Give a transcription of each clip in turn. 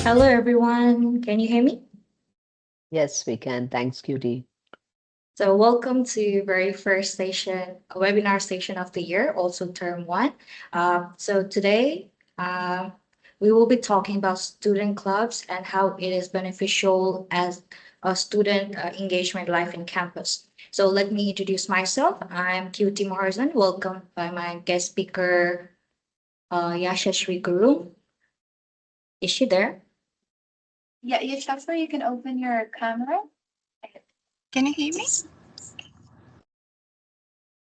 Hello, everyone. Can you hear me? Yes, we can. Thanks, Cutie. So, welcome to very first station, a webinar station of the year, also term one. Today, uh, we will be talking about student clubs and how it is beneficial as a student engagement life in campus. So, let me introduce myself. I'm Kyutie Maharjan, welcomed by my guest speaker, Yashaswi Gurung. Is she there? Yeah, Yashaswi, you can open your camera. Can you hear me?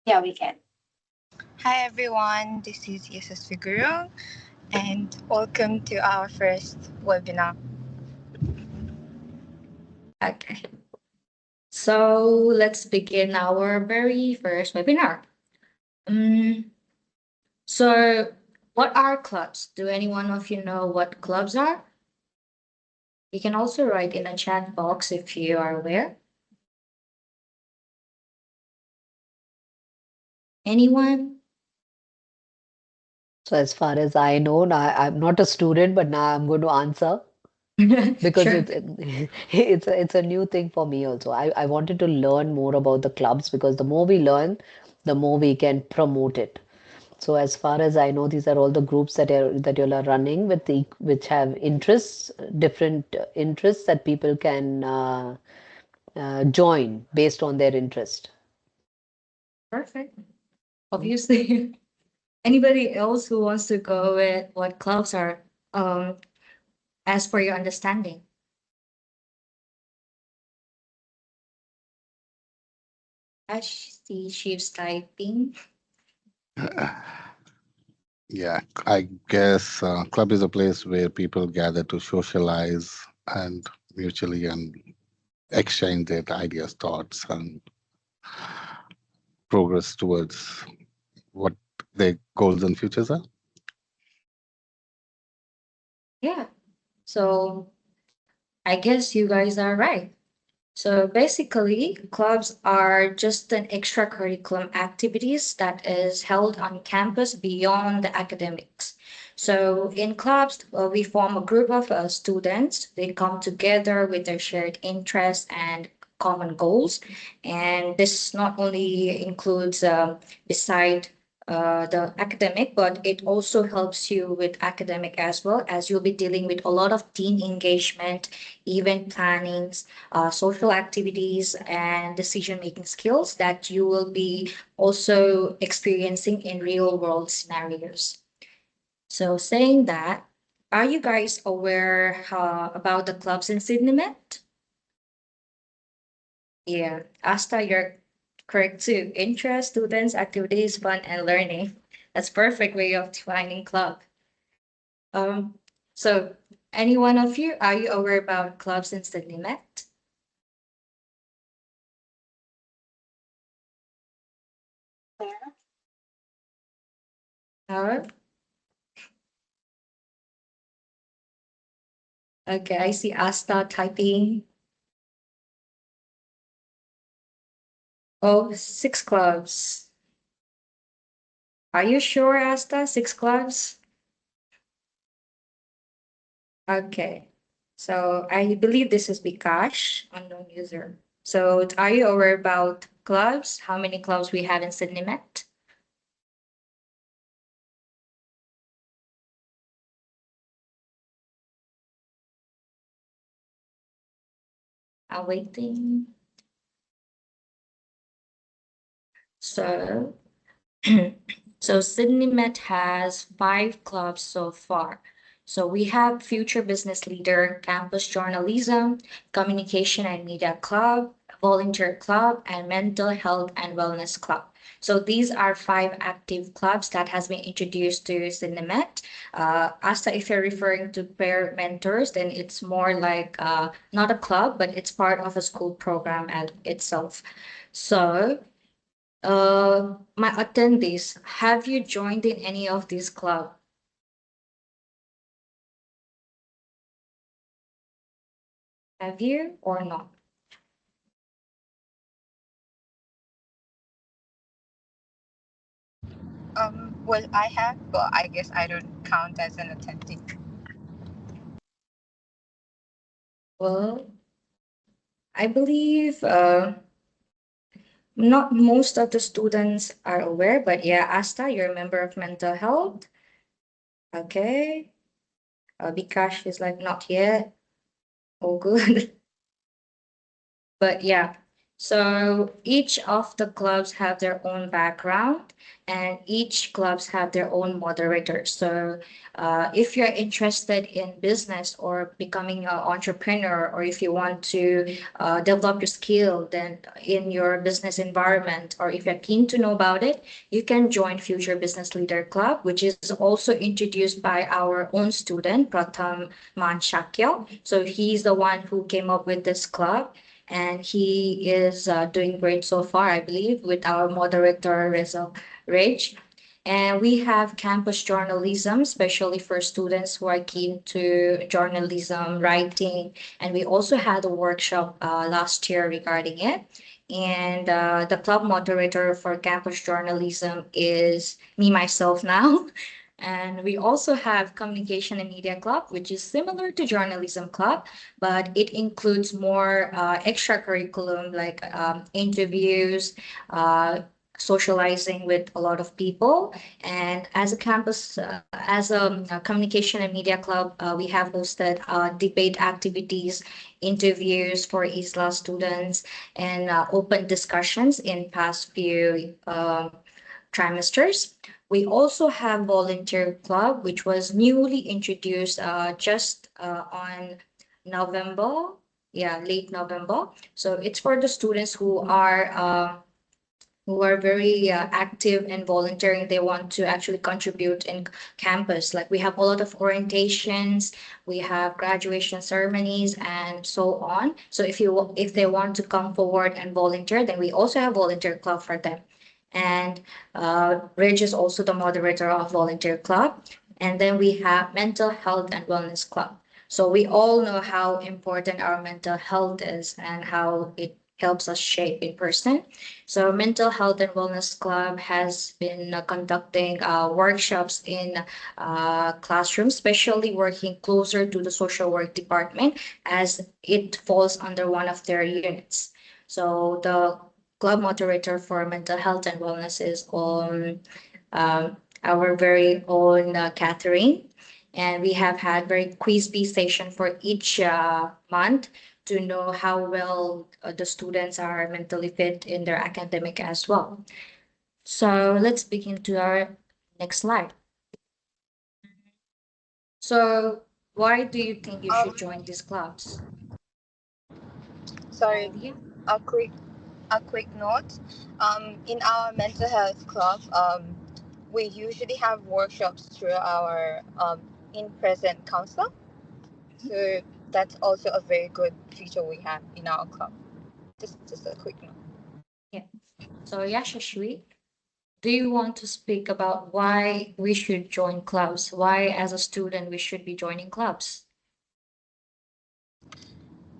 Yeah, we can. Hi everyone, this is Yashaswi Gurung and welcome to our first webinar. Okay. So let's begin our very first webinar. Um, so what are clubs? Do any one of you know what clubs are? You can also write in a chat box if you are aware. Anyone? So, as far as I know, now I'm not a student, but now I'm going to answer because Sure. it's a new thing for me also. I wanted to learn more about the clubs because the more we learn, the more we can promote it. So, as far as I know, these are all the groups that you are running with the which have interests, different interests that people can join based on their interest. Perfect. Obviously. Anybody else who wants to go with what clubs are, um, as per your understanding? I see she's typing. Yeah, I guess club is a place where people gather to socialize and mutually and exchange their ideas, thoughts, and progress towards what their goals and futures are. Yeah. So I guess you guys are right. So basically, clubs are just an extracurriculum activities that is held on campus beyond the academics. So in clubs, we form a group of students. They come together with their shared interests and common goals. And this not only includes beside the academic, but it also helps you with academic as well, as you'll be dealing with a lot of team engagement, event plannings, social activities, and decision making skills that you will be also experiencing in real world scenarios. So, saying that, are you guys aware about the clubs in Sydney Met? Yeah, Asta, you're correct too. Interest, students, activities, fun, and learning. That's perfect way of defining club. Um, so any one of you, are you aware about clubs in Sydney Met? No? Okay, I see Asta typing. Oh, six clubs. Are you sure, Asta? Six clubs? Okay. So I believe this is Bikash, unknown user. So are you aware about clubs? How many clubs we have in Sydney Met? I'm waiting. So so Sydney Met has five clubs so far. So we have Future Business Leader, Campus Journalism, Communication and Media Club, Volunteer Club, and Mental Health and Wellness Club. So these are five active clubs that has been introduced to Sydney Met. Asta, if you're referring to peer mentors, then it's more like not a club, but it's part of a school program at itself. So my attendees, have you joined in any of these club? Have you or not? Well, I have, but I guess I don't count as an attendee. Well, I believe not most of the students are aware, but yeah, Asta, you're a member of mental health. Okay. Bikash is like, not yet. Oh, good. But yeah, so each of the clubs have their own background and each clubs have their own moderator. So if you're interested in business or becoming an entrepreneur, or if you want to develop your skill then in your business environment, or if you're keen to know about it, you can join Future Business Leader Club, which is also introduced by our own student, Pratham Manshakya. So he's the one who came up with this club, and he is doing great so far, I believe, with our moderator Rizal Rage. And we have campus journalism, especially for students who are keen to journalism, writing. And we also had a workshop last year regarding it. And the club moderator for campus journalism is me, myself now. And we also have Communication and Media Club, which is similar to Journalism Club, but it includes more extracurriculum like interviews, socializing with a lot of people. And as a campus, as a Communication and Media Club, we have hosted debate activities, interviews for ISLA students, and open discussions in past few trimesters. We also have volunteer club, which was newly introduced just on November, yeah, late November. So it's for the students who are very active and volunteering. They want to actually contribute in campus. Like we have a lot of orientations, we have graduation ceremonies, and so on. So if they want to come forward and volunteer, then we also have volunteer club for them. And Reg is also the moderator of volunteer club. And then we have mental health and wellness club. So we all know how important our mental health is and how it helps us shape in person. So Mental Health and Wellness Club has been conducting workshops in classrooms, especially working closer to the social work department as it falls under one of their units. So the club moderator for mental health and wellness is on our very own Catherine. And we have had very quiz-based session for each month to know how well the students are mentally fit in their academic as well. So let's begin to our next slide. So why do you think you should Um, join these clubs? sorry, Yeah. a quick note. In our mental health club, we usually have workshops through our in-present counselor. So that's also a very good feature we have in our club. Just a quick note. Yeah. So Yashaswi, do you want to speak about why we should join clubs? Why, as a student, we should be joining clubs?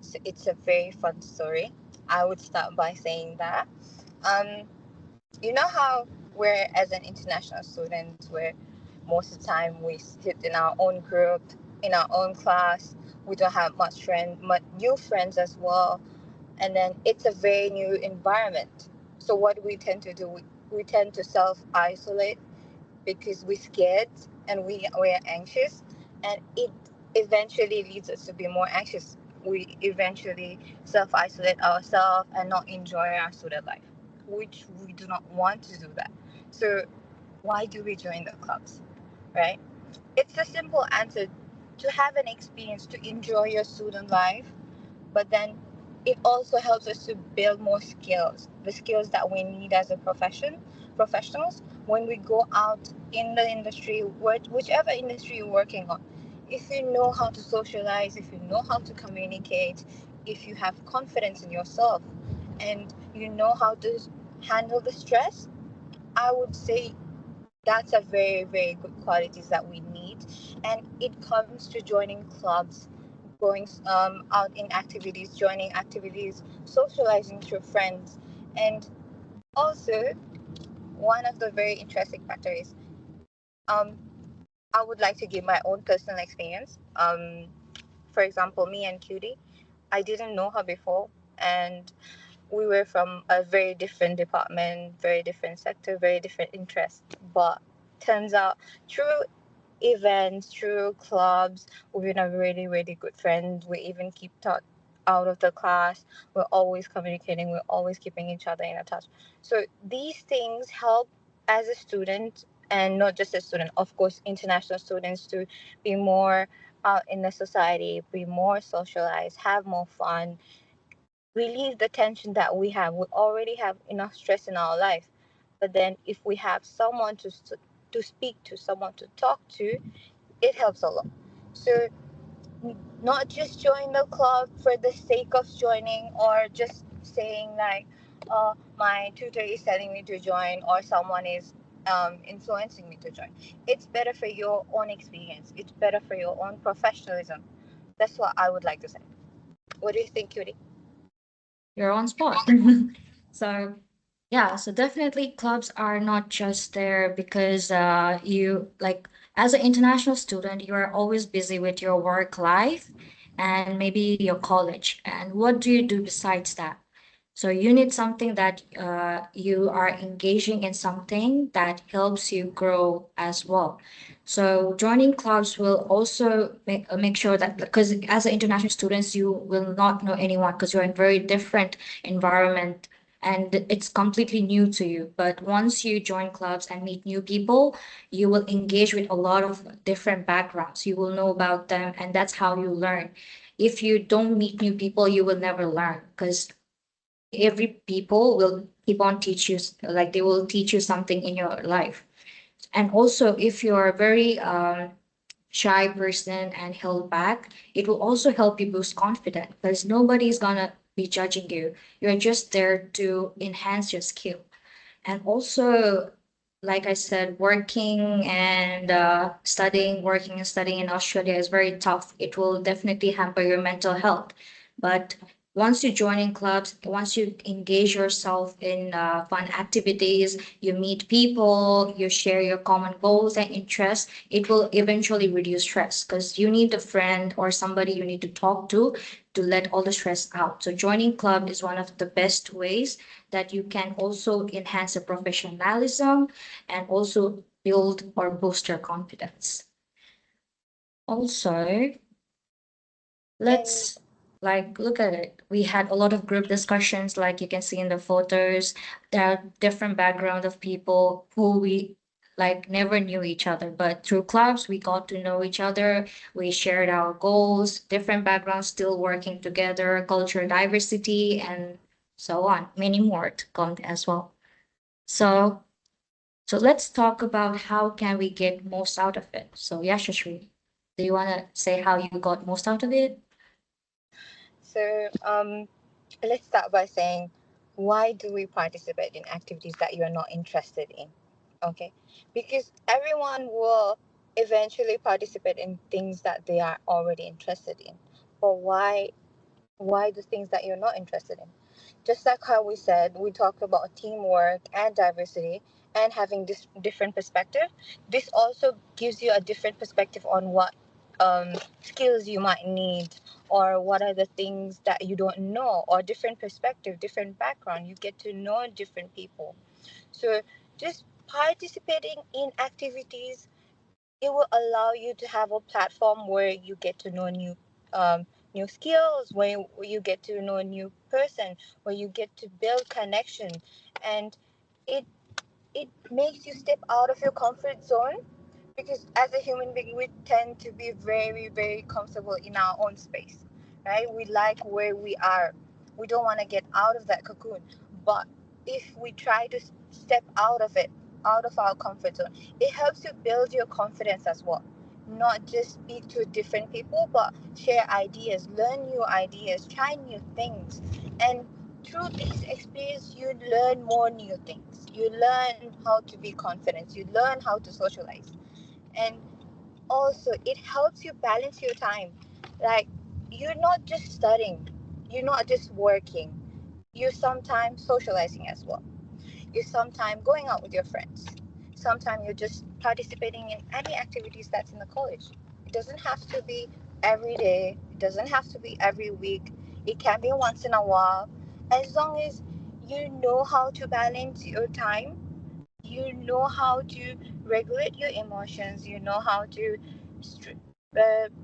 So it's a very fun story. I would start by saying that. Um, you know how we're as an international student, where most of the time we sit in our own group, in our own class. We don't have much new friends as well, and then it's a very new environment. So what we tend to do, we tend to self isolate because we're scared and we're anxious, and it eventually leads us to be more anxious. We eventually self isolate ourselves and not enjoy our student life, which we do not want to do that. So why do we join the clubs, right? It's a simple answer: to have an experience, to enjoy your student life, but then it also helps us to build more skills, the skills that we need as a professionals when we go out in the industry, whichever industry you're working on. If you know how to socialize, if you know how to communicate, if you have confidence in yourself, and you know how to handle the stress, I would say that's a very, very good qualities that we need. And it comes to joining clubs, going out in activities, joining activities, socializing through friends. And also, one of the very interesting factors, um, I would like to give my own personal experience. For example, me and Cutie. I didn't know her before, and we were from a very different department, very different sector, very different interest. But turns out through events, through clubs, we've been a really, really good friend. We even keep talk out of the class. We're always communicating. We're always keeping each other in a touch. So these things help as a student, and not just a student, of course, international students to be more out in the society, be more socialized, have more fun, relieve the tension that we have. We already have enough stress in our life, but then if we have someone to speak to, someone to talk to, it helps a lot. So not just join the club for the sake of joining, or just saying like, my tutor is telling me to join, or someone is influencing me to join. It's better for your own experience. It's better for your own professionalism. That's what I would like to say. What do you think, Cutie? You're on spot. So yeah, so definitely clubs are not just there because you like as an international student, you are always busy with your work life and maybe your college. And what do you do besides that? So you need something that you are engaging in something that helps you grow as well. So joining clubs will also make sure that because as an international students, you will not know anyone because you're in very different environment and it's completely new to you. But once you join clubs and meet new people, you will engage with a lot of different backgrounds. You will know about them, and that's how you learn. If you don't meet new people, you will never learn because every people will keep on teach you like they will teach you something in your life. And also if you're a very shy person and held back, it will also help you boost confidence because nobody's gonna be judging you. You're just there to enhance your skill. And also, like I said, working and studying in Australia is very tough. It will definitely hamper your mental health. But once you join in clubs, once you engage yourself in fun activities, you meet people, you share your common goals and interests, it will eventually reduce stress because you need a friend or somebody you need to let all the stress out. So joining club is one of the best ways that you can also enhance your professionalism and also build or boost your confidence. Also, And let's like look at it. We had a lot of group discussions, like you can see in the photos. There are different background of people who we like never knew each other, but through clubs we got to know each other. We shared our goals, different backgrounds still working together, cultural diversity, and so on. Many more to come as well. So so let's talk about how can we get most out of it. So Yashaswi, do you want to say how you got most out of it? so let's start by saying, why do we participate in activities that you're not interested in? Okay, because everyone will eventually participate in things that they are already interested in. But why the things that you're not interested in? Just like how we said, we talked about teamwork and diversity and having this different perspective. This also gives you a different perspective on what skills you might need, or what are the things that you don't know, or different perspective, different background. You get to know different people. So just participating in activities, it will allow you to have a platform where you get to know new skills, where you get to know a new person, where you get to build connection, and it it makes you step out of your comfort zone, because as a human being we tend to be very, very comfortable in our own space, right? We like where we are. We don't want to get out of that cocoon. But if we try to step out of it, out of our comfort zone, it helps you build your confidence as well. Not just speak to different people, but share ideas, learn new ideas, try new things. And through these experiences you learn more new things. You learn how to be confident, you learn how to socialize. And also it helps you balance your time. Like, you're not just studying, you're not just working, you're sometimes socializing as well. You're sometimes going out with your friends, sometimes you're just participating in any activities that's in the college. It doesn't have to be every day, it doesn't have to be every week. It can be once in a while, as long as you know how to balance your time, you know how to regulate your emotions, you know how to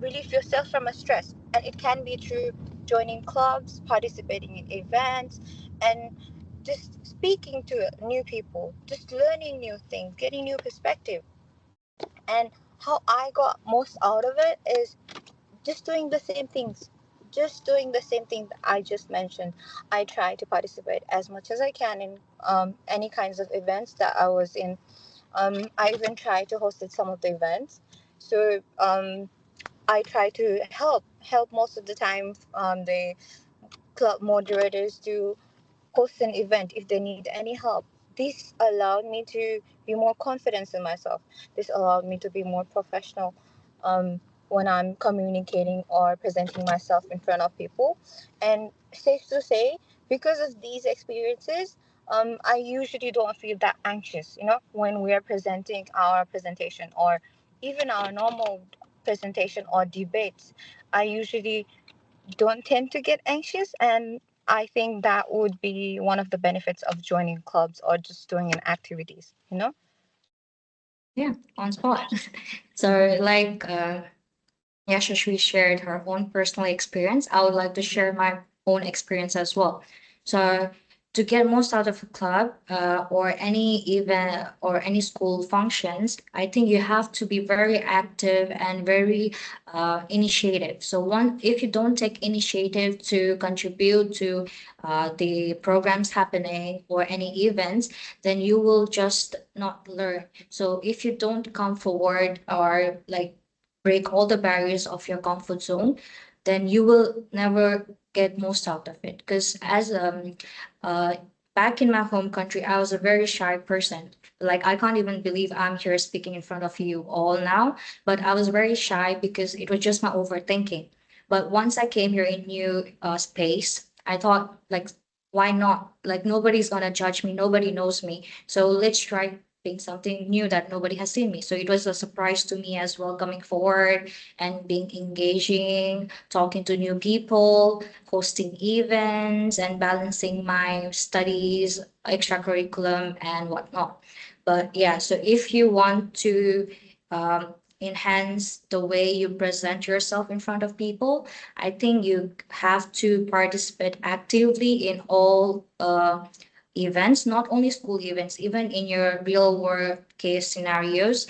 relieve yourself from a stress. And it can be through joining clubs, participating in events, and just speaking to new people, just learning new things, getting new perspective. And how I got most out of it is just doing the same things, just doing the same thing that I just mentioned. I try to participate as much as I can in any kinds of events that I was in. I even try to host at some of the events. So I try to help most of the time, the club moderators to host an event if they need any help. This allowed me to be more confident in myself. This allowed me to be more professional when I'm communicating or presenting myself in front of people. And safe to say, because of these experiences, I usually don't feel that anxious, when we are presenting our presentation or even our normal presentation or debates. I usually don't tend to get anxious, and I think that would be one of the benefits of joining clubs or just doing an activities. Yeah, on spot. So, like Yashaswi shared her own personal experience, I would like to share my own experience as well. So, to get most out of a club or any event or any school functions, I think you have to be very active and very initiative. So, if you don't take initiative to contribute to the programs happening or any events, then you will just not learn. So, if you don't come forward or like break all the barriers of your comfort zone, then you will never get most out of it. Because as uh back in my home country, I was a very shy person. Like I can't even believe I'm here speaking in front of you all now, but I was very shy because it was just my overthinking. But once I came here in new space, I thought like why not? Like nobody's gonna judge me, nobody knows me. So let's try being something new that nobody has seen me. So it was a surprise to me as well, coming forward and being engaging, talking to new people, hosting events, and balancing my studies, extracurriculum, and whatnot. But yeah, so if you want to enhance the way you present yourself in front of people, I think you have to participate actively in all events, not only school events, even in your real world case scenarios.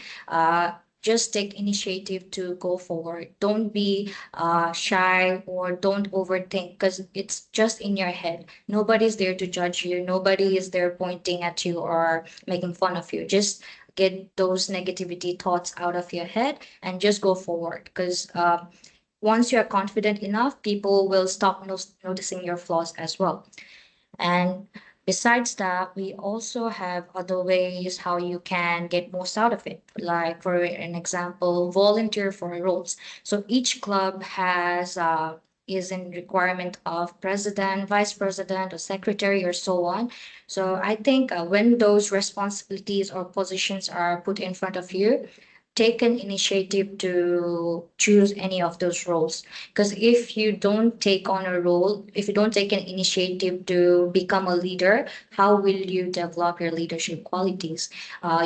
Just take initiative to go forward. Don't be shy or don't overthink because it's just in your head. Nobody's there to judge you. Nobody is there pointing at you or making fun of you. Just get those negativity thoughts out of your head and just go forward because once you're confident enough, people will stop noticing your flaws as well. And besides that, we also have other ways how you can get most out of it. Like for an example, volunteer for roles. So each club has is in requirement of president, vice president, or secretary, or so on. So I think when those responsibilities or positions are put in front of you, take an initiative to choose any of those roles. Because if you don't take on a role, if you don't take an initiative to become a leader, how will you develop your leadership qualities?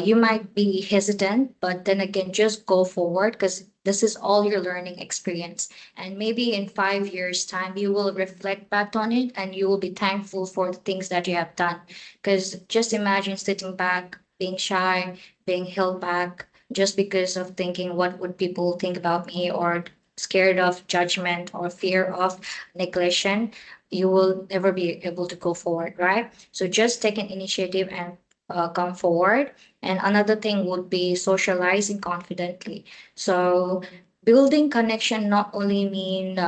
You might be hesitant, but then again, just go forward because this is all your learning experience. And maybe in 5 years' time, you will reflect back on it and you will be thankful for the things that you have done. Because just imagine sitting back, being shy, being held back just because of thinking what would people think about me or scared of judgment or fear of neglection, you will never be able to go forward, right? So just take an initiative and come forward. And another thing would be socializing confidently. So building connection not only mean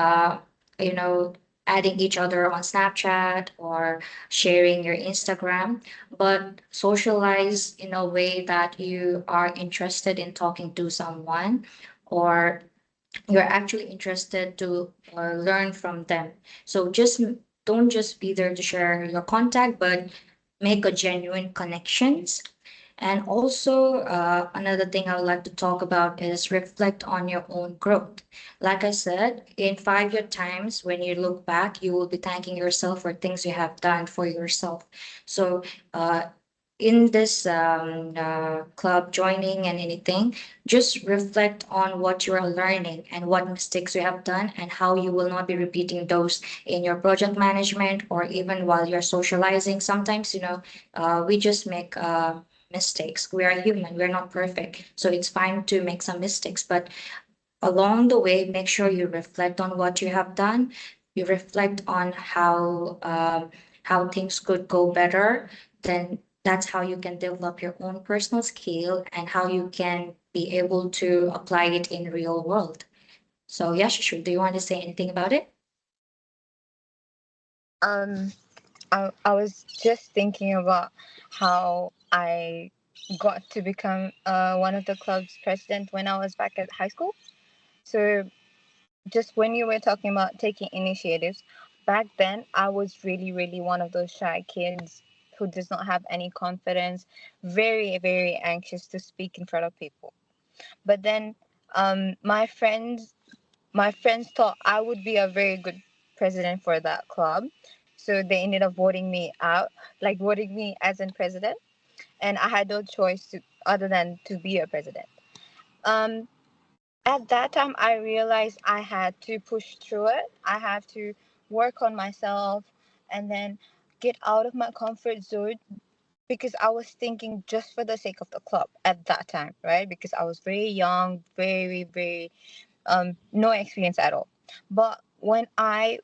you know adding each other on Snapchat or sharing your Instagram, but socialize in a way that you are interested in talking to someone or you're actually interested to learn from them. So just don't just be there to share your contact, but make a genuine connections And also, another thing I would like to talk about is reflect on your own growth. Like I said, in 5 year times, when you look back, you will be thanking yourself for things you have done for yourself. So, in this club joining and anything, just reflect on what you are learning and what mistakes you have done and how you will not be repeating those in your project management or even while you're socializing. Sometimes, we just make mistakes. We are human, we're not perfect. So it's fine to make some mistakes, but along the way, make sure you reflect on what you have done. You reflect on how things could go better. Then that's how you can develop your own personal skill and how you can be able to apply it in real world. So yeah, Shashu, do you want to say anything about it? Um, I was just thinking about how I got to become one of the club's president when I was back at high school. So just when you were talking about taking initiatives, back then I was really, really one of those shy kids who does not have any confidence, very, very anxious to speak in front of people. But then my friends thought I would be a very good president for that club. So they ended up voting me out, like voting me as in president. And I had no choice other than to be a president. Um, at that time, I realized I had to push through it. I have to work on myself and then get out of my comfort zone because I was thinking just for the sake of the club at that time, right? Because I was very young, very, very no experience at all. But when I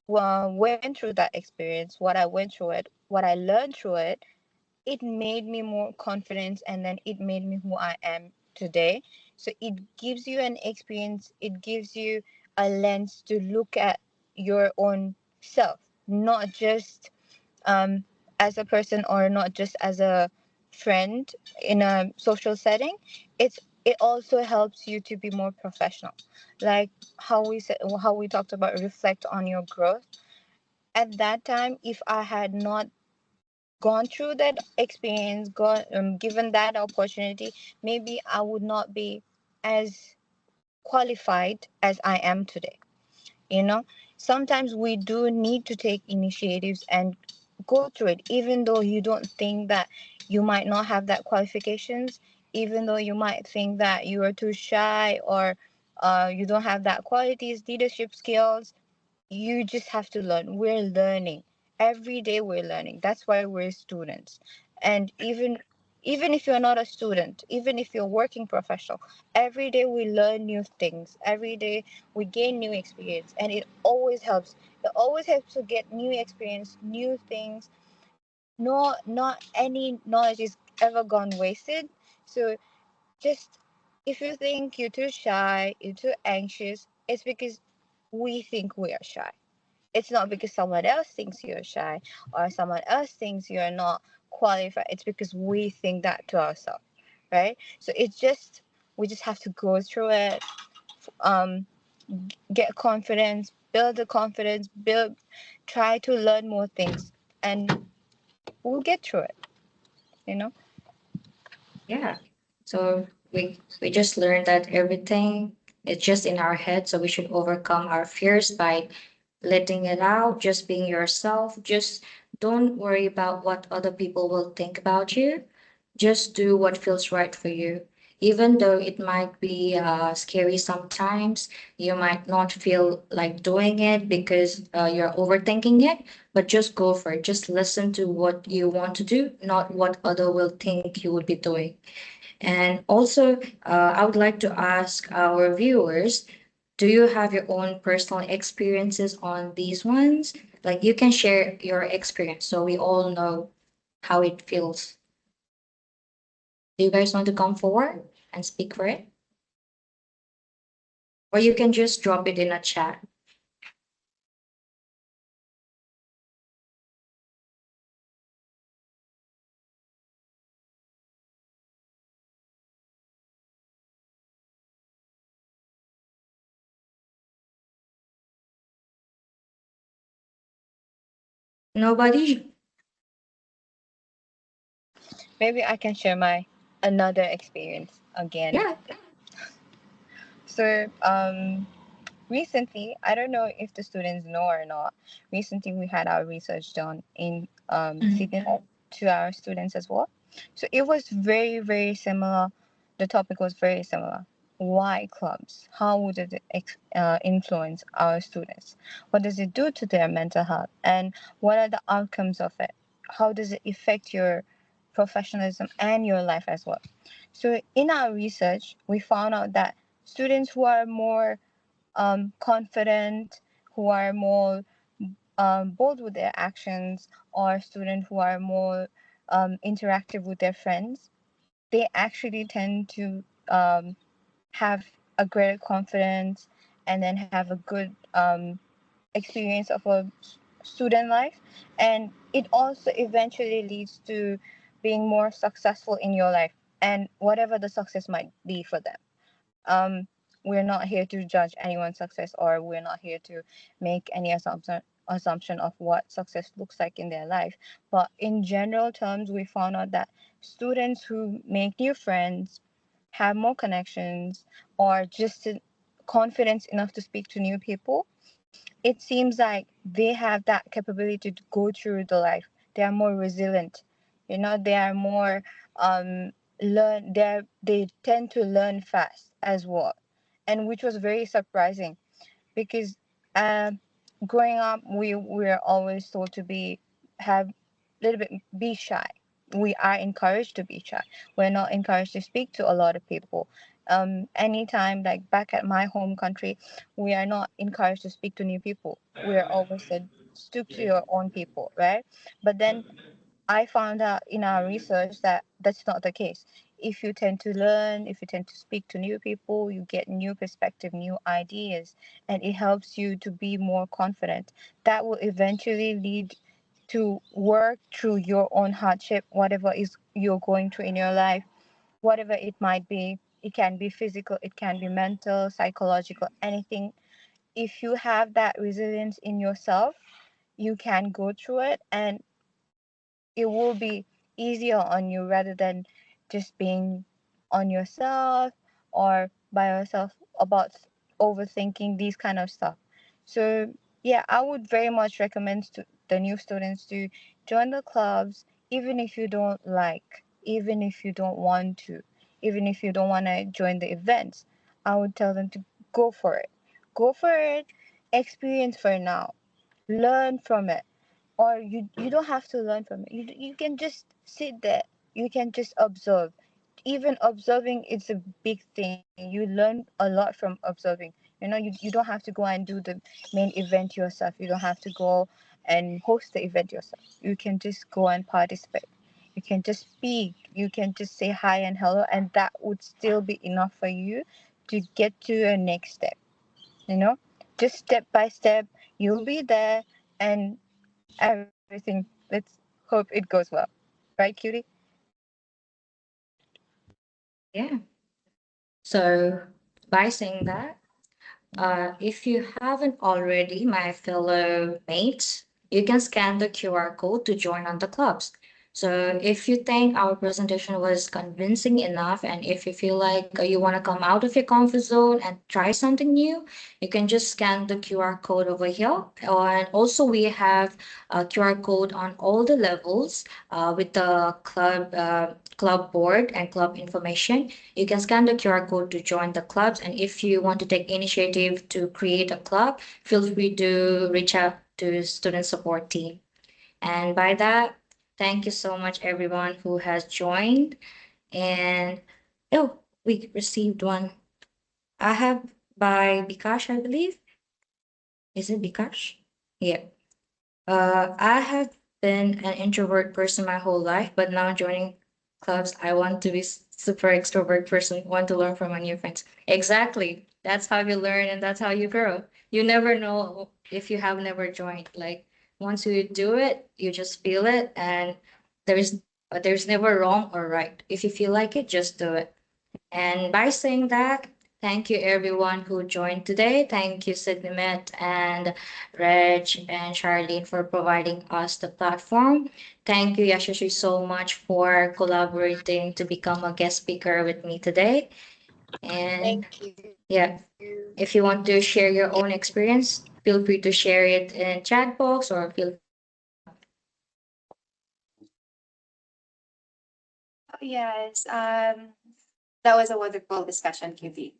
went through that experience, what I went through it, what I learned through it, it made me more confident and then it made me who I am today. So it gives you an experience, it gives you a lens to look at your own self, not just um, as a person or not just as a friend in a social setting. It also helps you to be more professional, like how we talked about reflect on your growth. At that time, if I had not gone through that experience, given that opportunity, maybe I would not be as qualified as I am today. you know Sometimes we do need to take initiatives and go through it, even though you don't think that you might not have that qualifications, even though you might think that you are too shy or you don't have that qualities, leadership skills. You just have to learn. We're learning every day. We're learning. That's why we're students. And even if you're not a student, even if you're working professional, every day we learn new things. Every day we gain new experience, and it always helps. It always helps to get new experience, new things. No, not any knowledge is ever gone wasted. So just, if you think you're too shy, you're too anxious, it's because we think we are shy. It's not because someone else thinks you're shy or someone else thinks you're not qualified. It's because we think that to ourselves, right? So it's just, we just have to go through it, um, get confidence, build the confidence, try to learn more things, and we'll get through it, you know? Yeah. So we just learned that everything is just in our head. So we should overcome our fears by letting it out, just being yourself. Just don't worry about what other people will think about you. Just do what feels right for you. Even though it might be scary sometimes, you might not feel like doing it because you're overthinking it, but just go for it. Just listen to what you want to do, not what other will think you would be doing. And also, I would like to ask our viewers, do you have your own personal experiences on these ones? Like you can share your experience so we all know how it feels. Do you guys want to come forward and speak for it? Or you can just drop it in a chat. Nobody? maybe I can share my another experience again. Yeah. So recently, I don't know if the students know or not. Recently, we had our research done in Mhm. Sydney Hall to our students as well. So it was very, very similar. The topic was very similar. Why clubs? How would it influence our students? What does it do to their mental health? And what are the outcomes of it? How does it affect your professionalism and your life as well? So in our research, we found out that students who are more confident, who are more bold with their actions, or students who are more interactive with their friends, they actually tend to have a greater confidence and then have a good experience of a student life. And it also eventually leads to being more successful in your life and whatever the success might be for them. um, we're not here to judge anyone's success, or we're not here to make any assumption of what success looks like in their life. But in general terms, we found out that students who make new friends, have more connections, or just confidence enough to speak to new people, it seems like they have that capability to go through the life. They are more resilient. They are more they tend to learn fast as well, and which was very surprising because um, growing up we're always told to be have a little bit be shy. We are encouraged to be shy. We're not encouraged to speak to a lot of people. Anytime, like back at my home country, we are not encouraged to speak to new people. We're always said stick to your own people, right? But then I found out in our research that that's not the case. If you tend to learn, if you tend to speak to new people, you get new perspective, new ideas, and it helps you to be more confident. That will eventually lead to work through your own hardship, whatever is you're going through in your life, whatever it might be. It can be physical, it can be mental, psychological, anything. If you have that resilience in yourself, you can go through it, and it will be easier on you rather than just being on yourself or by yourself about overthinking these kind of stuff. So yeah, I would very much recommend to the new students to join the clubs, even if you don't like, even if you don't want to, even if you don't want to join the events. I would tell them to go for it. Go for it. Experience for now. Learn from it, or you don't have to learn from it. You can just sit there, you can just observe. Even observing is a big thing. You learn a lot from observing. You don't have to go and do the main event yourself. You don't have to go and host the event yourself. You can just go and participate. You can just speak, you can just say hi and hello, and that would still be enough for you to get to your next step. you know just step by step, you'll be there, and everything. Let's hope it goes well. Right, Cutie? Yeah. So by saying that, if you haven't already, my fellow mates, you can scan the QR code to join on the clubs. So if you think our presentation was convincing enough, and if you feel like you want to come out of your comfort zone and try something new, you can just scan the QR code over here. And also we have a QR code on all the levels with the club board and club information. You can scan the QR code to join the clubs. And if you want to take initiative to create a club, feel free to reach out to student support team. And by that, thank you so much everyone who has joined. And oh, we received one. I have by Bikash, I believe. Is it Bikash? Yeah. I have been an introvert person my whole life, but now joining clubs, I want to be super extrovert person, want to learn from my new friends. Exactly. That's how you learn and that's how you grow. You never know if you have never joined. Like once you do it, you just feel it, and there's there's never wrong or right. If you feel like it, just do it. And by saying that, Thank you, everyone who joined today. Thank you, Sidnimet and Reg and Charlene, for providing us the platform. Thank you, Yashaswi, so much for collaborating to become a guest speaker with me today. And Thank you. yeah, if you want to share your own experience, feel free to share it in chat box or feel free to speak up. Yes, that was a wonderful discussion, QB.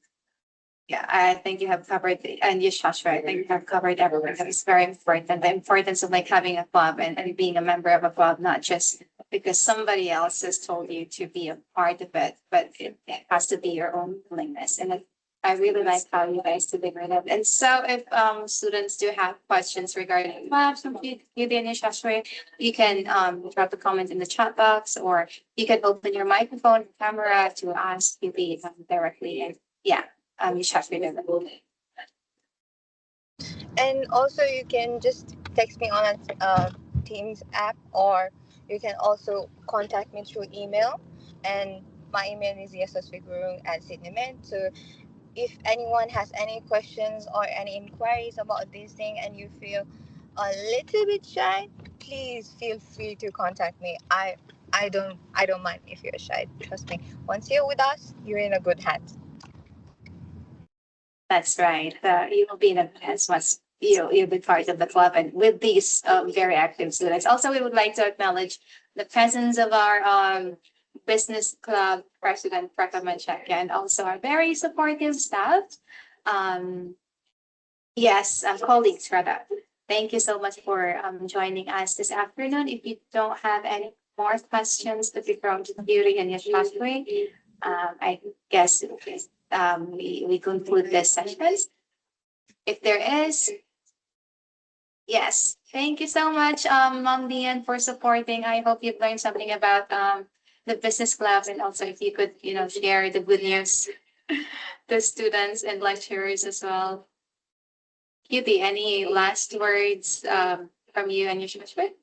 Yeah, I think you have covered, and you, Joshua, I think you have covered everything that is very important. The importance of like having a club and being a member of a club, not just because somebody else has told you to be a part of it, but it has to be your own willingness. And I really like how you guys delivered it. And so if students do have questions regarding clubs from QD and Joshua, you can drop a comment in the chat box, or you can open your microphone, camera to ask QB directly. And yeah, you should be doing that. And also, you can just text me on a Teams app, or you can also contact me through email. And my email is yashaswigurung@sydneymed. So if anyone has any questions or any inquiries about this thing and you feel a little bit shy, please feel free to contact me. I don't mind if you're shy. Trust me. Once you're with us, you're in a good hands. That's right. You will be in a as once you'll be part of the club and with these very active students. Also, we would like to acknowledge the presence of our business club president, Pratama Cheka, and also our very supportive staff. Um, yes, colleagues rather. Thank you so much for joining us this afternoon. If you don't have any more questions to be from Yuri and Yashaswi, I guess we conclude this session. If there is, yes. Thank you so much, Mom Dian, for supporting. I hope you've learned something about the business club, and also if you could, share the good news to students and lecturers as well. Cutie, any last words from you and your Shashwat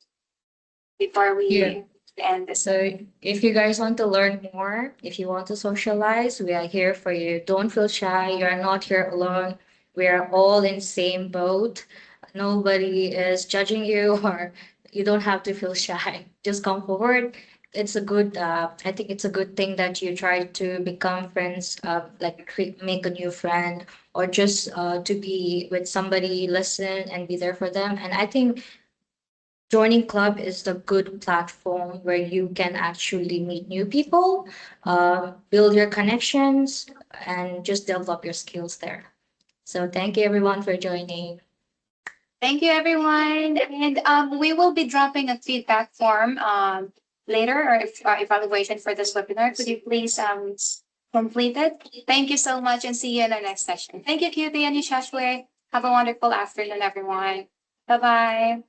before Yeah. we end this? So if you guys want to learn more, if you want to socialize, we are here for you. Don't feel shy. You are not here alone. We are all in same boat. Nobody is judging you or you don't have to feel shy. Just come forward. It's a good I think it's a good thing that you try to become friends, like make a new friend or just to be with somebody, listen and be there for them. And I think joining club is the good platform where you can actually meet new people, build your connections, and just develop your skills there. So thank you everyone for joining. Thank you, everyone. And we will be dropping a feedback form later, or if, evaluation for this webinar. Could you please complete it? Thank you so much and see you in our next session. Thank you, Cutie and Yashashwe. Have a wonderful afternoon, everyone. Bye bye.